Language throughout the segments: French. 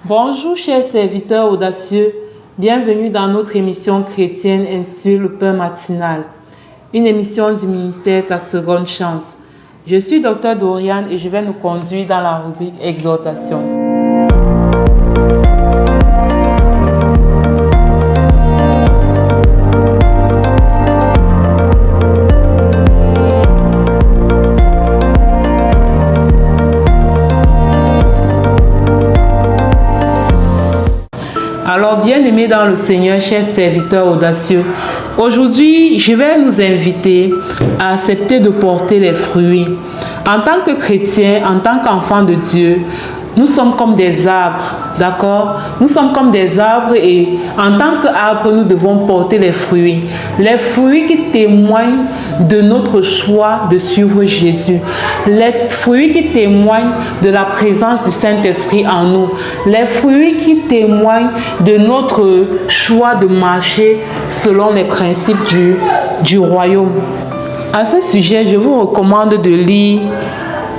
Bonjour chers serviteurs audacieux, bienvenue dans notre émission chrétienne intitulée Le Pain matinal, une émission du ministère Ta Seconde Chance. Je suis Dr Doriane et je vais nous conduire dans la rubrique Exhortation. Alors, bien-aimés dans le Seigneur, chers serviteurs audacieux, aujourd'hui, je vais nous inviter à accepter de porter les fruits. En tant que chrétiens, en tant qu'enfants de Dieu, nous sommes comme des arbres, d'accord? Nous sommes comme des arbres et en tant qu'arbres, nous devons porter les fruits. Les fruits qui témoignent de notre choix de suivre Jésus. Les fruits qui témoignent de la présence du Saint-Esprit en nous. Les fruits qui témoignent de notre choix de marcher selon les principes du royaume. À ce sujet, je vous recommande de lire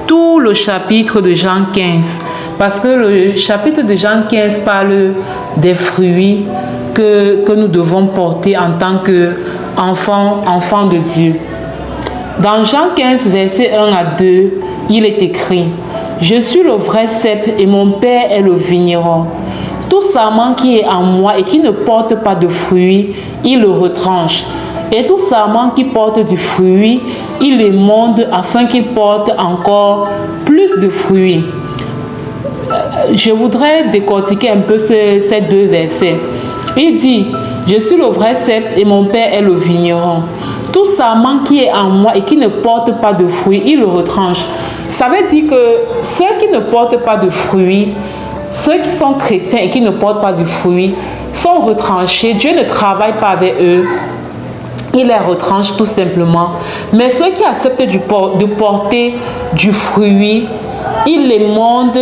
tout le chapitre de Jean 15. Parce que le chapitre de Jean 15 parle des fruits que nous devons porter en tant qu'enfants de Dieu. Dans Jean 15, versets 1 à 2, il est écrit « Je suis le vrai cep et mon Père est le vigneron. Tout sarment qui est en moi et qui ne porte pas de fruits, il le retranche. Et tout sarment qui porte du fruit, il l'émonde afin qu'il porte encore plus de fruits. » Je voudrais décortiquer un peu ces deux versets. Il dit, je suis le vrai cep et mon Père est le vigneron. Tout sarment qui est en moi et qui ne porte pas de fruits, il le retranche. Ça veut dire que ceux qui ne portent pas de fruits, ceux qui sont chrétiens et qui ne portent pas de fruits, sont retranchés. Dieu ne travaille pas avec eux. Il les retranche tout simplement. Mais ceux qui acceptent de porter du fruit, il les monde.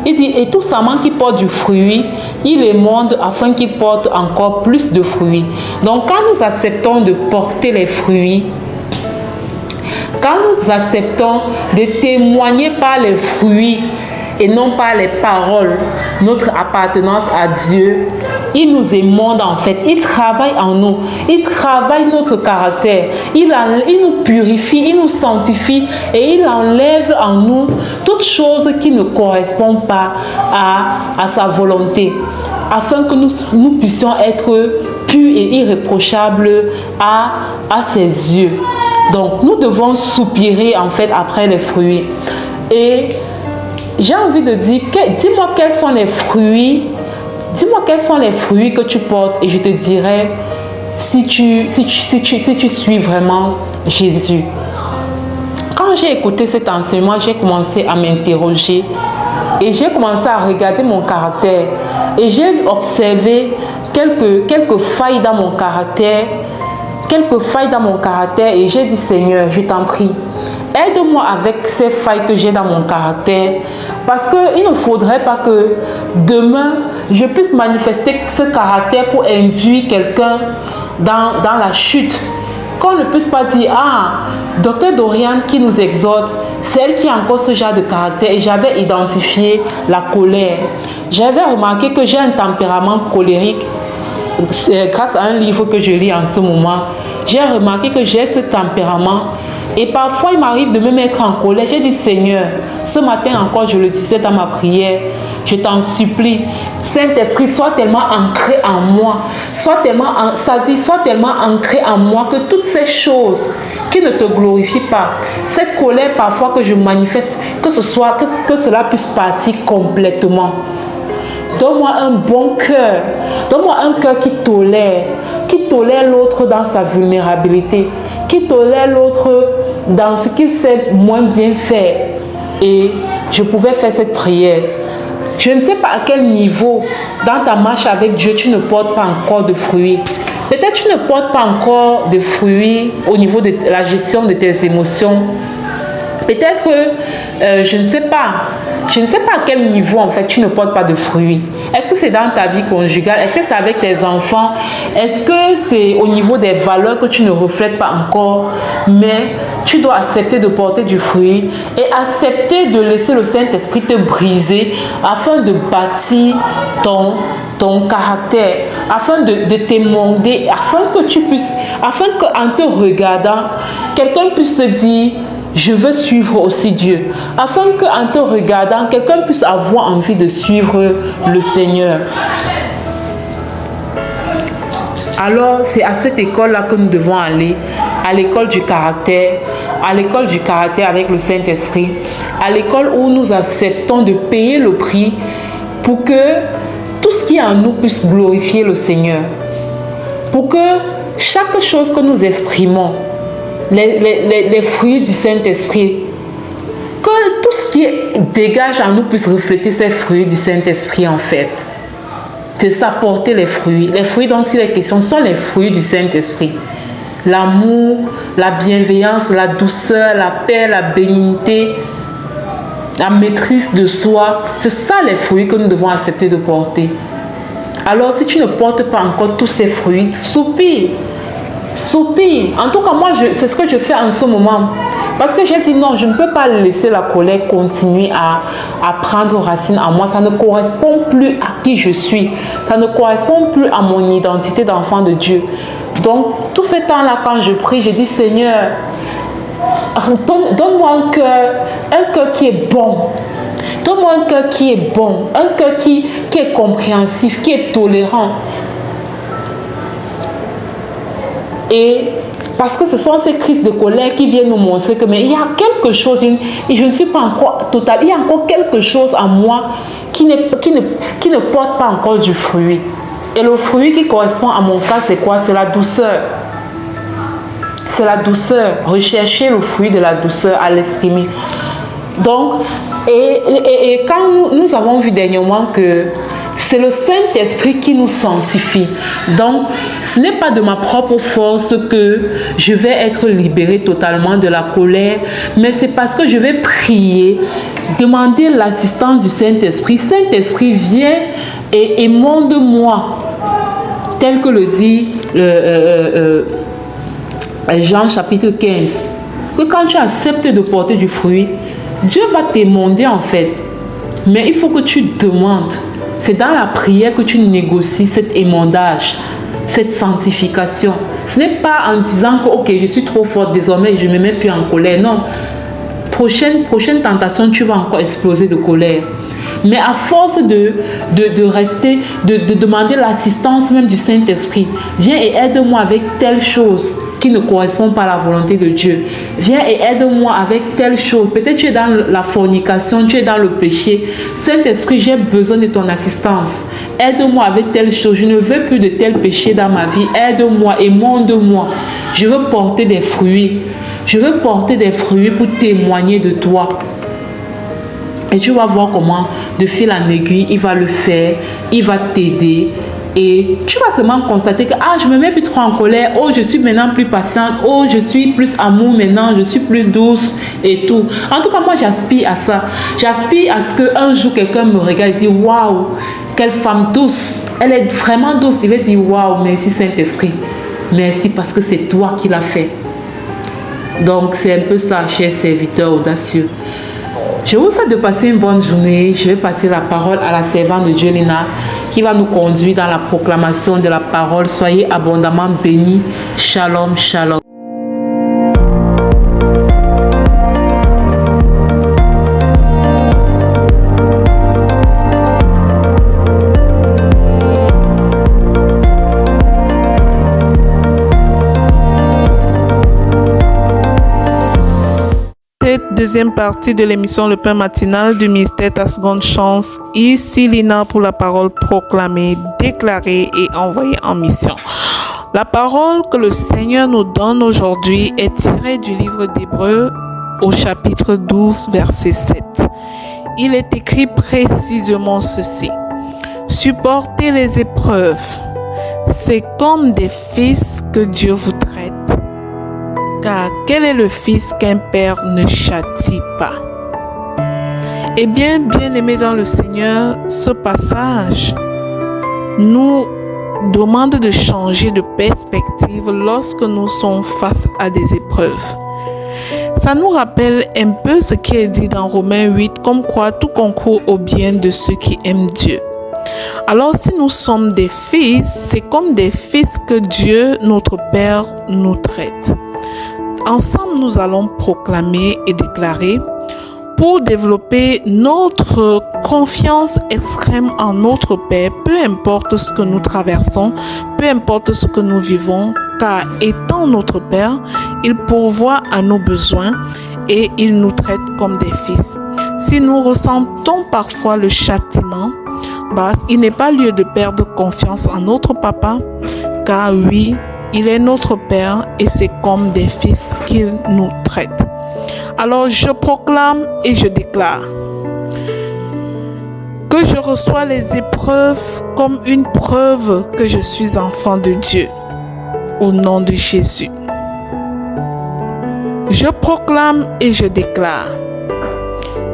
Il dit, et tout sarment qui porte du fruit, il les monde afin qu'il porte encore plus de fruits. Donc, quand nous acceptons de porter les fruits, quand nous acceptons de témoigner par les fruits et non par les paroles, notre appartenance à Dieu, il nous émonde en fait, il travaille en nous, il travaille notre caractère, il nous purifie, il nous sanctifie et il enlève en nous toutes choses qui ne correspondent pas à sa volonté, afin que nous puissions être purs et irréprochables à ses yeux. Donc nous devons soupirer en fait après les fruits. Et j'ai envie de dire, dis-moi quels sont les fruits. Dis-moi quels sont les fruits que tu portes et je te dirai si tu suis vraiment Jésus. Quand j'ai écouté cet enseignement, j'ai commencé à m'interroger et j'ai commencé à regarder mon caractère et j'ai observé quelques failles dans mon caractère, et j'ai dit Seigneur, je t'en prie, aide-moi avec ces failles que j'ai dans mon caractère, parce qu'il ne faudrait pas que demain je puisse manifester ce caractère pour induire quelqu'un dans la chute. Qu'on ne puisse pas dire, Dr Doriane qui nous exhorte, c'est elle qui a encore ce genre de caractère. Et j'avais identifié la colère. J'avais remarqué que j'ai un tempérament colérique. Grâce à un livre que je lis en ce moment, j'ai remarqué que j'ai ce tempérament. Et parfois, il m'arrive de me mettre en colère. J'ai dit, Seigneur, ce matin encore, je le disais dans ma prière, je t'en supplie, Saint-Esprit, sois tellement ancré en moi, sois tellement ancré en moi que toutes ces choses qui ne te glorifient pas, cette colère parfois que je manifeste, que cela puisse partir complètement. Donne-moi un bon cœur. Donne-moi un cœur qui tolère l'autre dans sa vulnérabilité, qui tolère l'autre dans ce qu'il sait moins bien faire. Et je pouvais faire cette prière. Je ne sais pas à quel niveau, dans ta marche avec Dieu, tu ne portes pas encore de fruits. Peut-être tu ne portes pas encore de fruits au niveau de la gestion de tes émotions. Peut-être, je ne sais pas à quel niveau en fait tu ne portes pas de fruits. Est-ce que c'est dans ta vie conjugale? Est-ce que c'est avec tes enfants? Est-ce que c'est au niveau des valeurs que tu ne reflètes pas encore? Mais tu dois accepter de porter du fruit et accepter de laisser le Saint-Esprit te briser afin de bâtir ton caractère, afin de t'émonder, afin qu'en te regardant, quelqu'un puisse se dire: je veux suivre aussi Dieu. Afin qu'en te regardant, quelqu'un puisse avoir envie de suivre le Seigneur. Alors, c'est à cette école-là que nous devons aller, à l'école du caractère, avec le Saint-Esprit, à l'école où nous acceptons de payer le prix pour que tout ce qui est en nous puisse glorifier le Seigneur. Pour que chaque chose que nous exprimons, les fruits du Saint-Esprit, que tout ce qui dégage en nous puisse refléter ces fruits du Saint-Esprit en fait. C'est ça, porter les fruits. Les fruits dont il est question sont les fruits du Saint-Esprit. L'amour, la bienveillance, la douceur, la paix, la bénignité, la maîtrise de soi. C'est ça les fruits que nous devons accepter de porter. Alors si tu ne portes pas encore tous ces fruits, soupire. En tout cas, moi, c'est ce que je fais en ce moment. Parce que j'ai dit non, je ne peux pas laisser la colère continuer à prendre racine en moi. Ça ne correspond plus à qui je suis. Ça ne correspond plus à mon identité d'enfant de Dieu. Donc, tout ce temps-là, quand je prie, je dis: Seigneur, donne-moi un cœur qui est bon. Donne-moi un cœur qui est bon, un cœur qui est compréhensif, qui est tolérant. Et parce que ce sont ces crises de colère qui viennent nous montrer que mais il y a quelque chose, et je ne suis pas encore total, il y a encore quelque chose en moi qui ne porte pas encore du fruit. Et le fruit qui correspond à mon cas, c'est quoi? C'est la douceur. C'est la douceur. Rechercher le fruit de la douceur à l'exprimer. Donc, et quand nous avons vu dernièrement que c'est le Saint-Esprit qui nous sanctifie. Donc, ce n'est pas de ma propre force que je vais être libérée totalement de la colère, mais c'est parce que je vais prier, demander l'assistance du Saint-Esprit. Saint-Esprit, viens et émonde-moi, tel que le dit Jean chapitre 15. Que quand tu acceptes de porter du fruit, Dieu va t'émonder en fait. Mais il faut que tu demandes. C'est dans la prière que tu négocies cet émondage, cette sanctification. Ce n'est pas en disant que ok, je suis trop forte désormais, je ne me mets plus en colère. Non. Prochaine tentation, tu vas encore exploser de colère. Mais à force de rester, de demander l'assistance même du Saint-Esprit, viens et aide-moi avec telle chose qui ne correspond pas à la volonté de Dieu. Viens et aide-moi avec telle chose. Peut-être tu es dans la fornication, tu es dans le péché. Saint-Esprit, j'ai besoin de ton assistance. Aide-moi avec telle chose. Je ne veux plus de tel péché dans ma vie. Aide-moi, émonde-moi. Je veux porter des fruits. Je veux porter des fruits pour témoigner de toi. Et tu vas voir comment, de fil en aiguille, il va le faire, il va t'aider. Et tu vas seulement constater que je me mets plus trop en colère, je suis maintenant plus patiente, je suis plus amour maintenant, je suis plus douce et tout. En tout cas, moi, j'aspire à ça. J'aspire à ce qu'un jour, quelqu'un me regarde et dit: waouh, quelle femme douce. Elle est vraiment douce. Il va dire: waouh, merci Saint-Esprit. Merci parce que c'est toi qui l'as fait. Donc, c'est un peu ça, chers serviteurs audacieux. Je vous souhaite de passer une bonne journée. Je vais passer la parole à la servante de Dieu, Lina, qui va nous conduire dans la proclamation de la parole. Soyez abondamment bénis. Shalom, shalom. Deuxième partie de l'émission Le Pain Matinal du ministère Ta Seconde Chance. Ici Lina pour la parole proclamée, déclarée et envoyée en mission. La parole que le Seigneur nous donne aujourd'hui est tirée du livre d'Hébreux au chapitre 12, verset 7. Il est écrit précisément ceci: supportez les épreuves. C'est comme des fils que Dieu vous traite, car quel est le fils qu'un père ne châtie pas? Eh bien, bien-aimés dans le Seigneur, ce passage nous demande de changer de perspective lorsque nous sommes face à des épreuves. Ça nous rappelle un peu ce qui est dit dans Romains 8, comme quoi tout concourt au bien de ceux qui aiment Dieu. Alors si nous sommes des fils, c'est comme des fils que Dieu, notre Père, nous traite. Ensemble, nous allons proclamer et déclarer pour développer notre confiance extrême en notre Père, peu importe ce que nous traversons, peu importe ce que nous vivons, car étant notre Père, il pourvoit à nos besoins et il nous traite comme des fils. Si nous ressentons parfois le châtiment, il n'est pas lieu de perdre confiance en notre Papa, car oui, il est notre Père et c'est comme des fils qu'il nous traite. Alors je proclame et je déclare que je reçois les épreuves comme une preuve que je suis enfant de Dieu. Au nom de Jésus. Je proclame et je déclare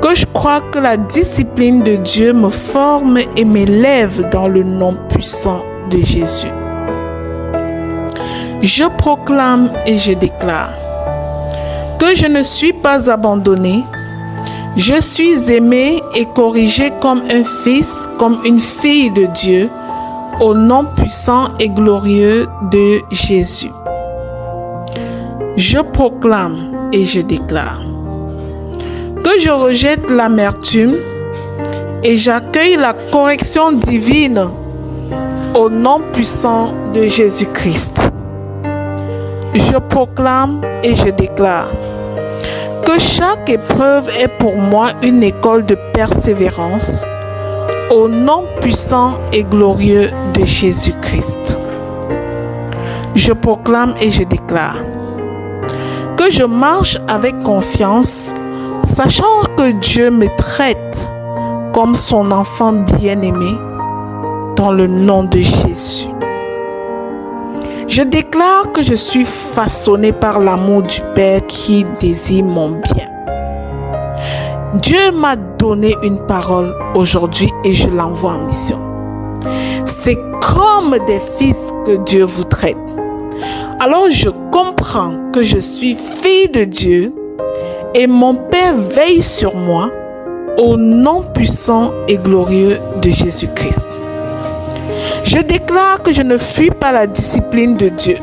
que je crois que la discipline de Dieu me forme et m'élève dans le nom puissant de Jésus. Je proclame et je déclare que je ne suis pas abandonné, je suis aimé et corrigé comme un fils, comme une fille de Dieu, au nom puissant et glorieux de Jésus. Je proclame et je déclare que je rejette l'amertume et j'accueille la correction divine au nom puissant de Jésus-Christ. Je proclame et je déclare que chaque épreuve est pour moi une école de persévérance au nom puissant et glorieux de Jésus-Christ. Je proclame et je déclare que je marche avec confiance, sachant que Dieu me traite comme son enfant bien-aimé dans le nom de Jésus. Je déclare que je suis façonné par l'amour du Père qui désire mon bien. Dieu m'a donné une parole aujourd'hui et je l'envoie en mission. C'est comme des fils que Dieu vous traite. Alors je comprends que je suis fille de Dieu et mon Père veille sur moi au nom puissant et glorieux de Jésus-Christ. Je déclare que je ne fuis pas la discipline de Dieu,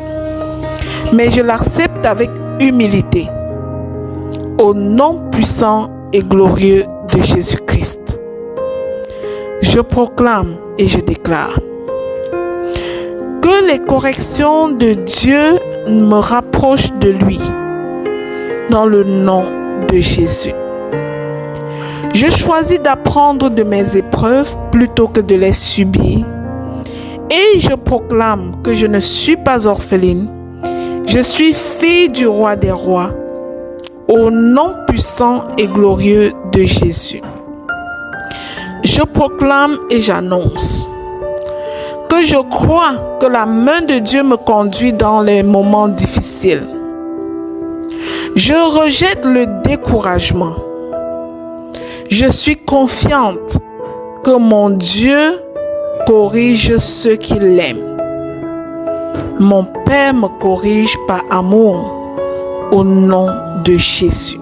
mais je l'accepte avec humilité au nom puissant et glorieux de Jésus-Christ. Je proclame et je déclare que les corrections de Dieu me rapprochent de lui dans le nom de Jésus. Je choisis d'apprendre de mes épreuves plutôt que de les subir. Et je proclame que je ne suis pas orpheline. Je suis fille du roi des rois. Au nom puissant et glorieux de Jésus. Je proclame et j'annonce que je crois que la main de Dieu me conduit dans les moments difficiles. Je rejette le découragement. Je suis confiante que mon Dieu corrige ceux qui l'aiment. Mon Père me corrige par amour au nom de Jésus.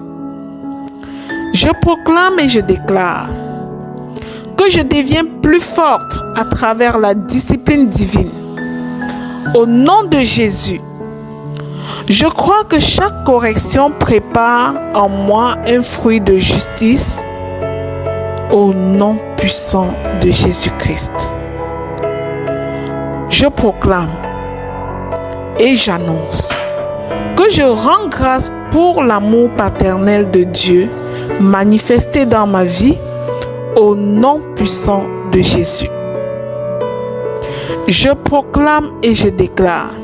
Je proclame et je déclare que je deviens plus forte à travers la discipline divine. Au nom de Jésus, je crois que chaque correction prépare en moi un fruit de justice au nom puissant de Jésus-Christ. Je proclame et j'annonce que je rends grâce pour l'amour paternel de Dieu manifesté dans ma vie au nom puissant de Jésus. Je proclame et je déclare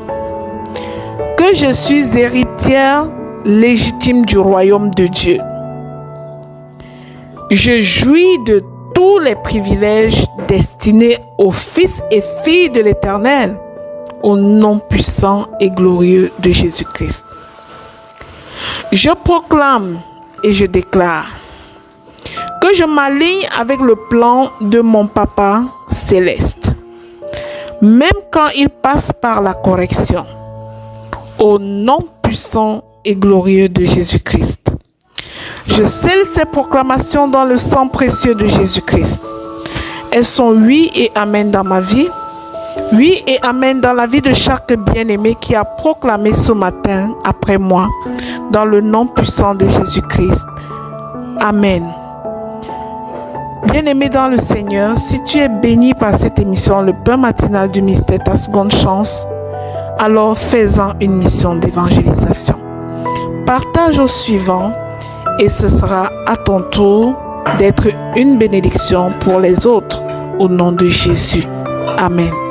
que je suis héritière légitime du royaume de Dieu. Je jouis de tous les privilèges destinés aux fils et filles de l'Éternel au nom puissant et glorieux de Jésus-Christ. Je proclame et je déclare que je m'aligne avec le plan de mon Papa céleste, même quand il passe par la correction. Au nom puissant et glorieux de Jésus-Christ. Je scelle ces proclamations dans le sang précieux de Jésus-Christ. Elles sont oui et amen dans ma vie. Oui et amen dans la vie de chaque bien-aimé qui a proclamé ce matin après moi, dans le nom puissant de Jésus-Christ. Amen. Bien-aimé dans le Seigneur, si tu es béni par cette émission, le pain matinal du mystère, ta seconde chance, alors fais-en une mission d'évangélisation. Partage au suivant et ce sera à ton tour d'être une bénédiction pour les autres au nom de Jésus. Amen.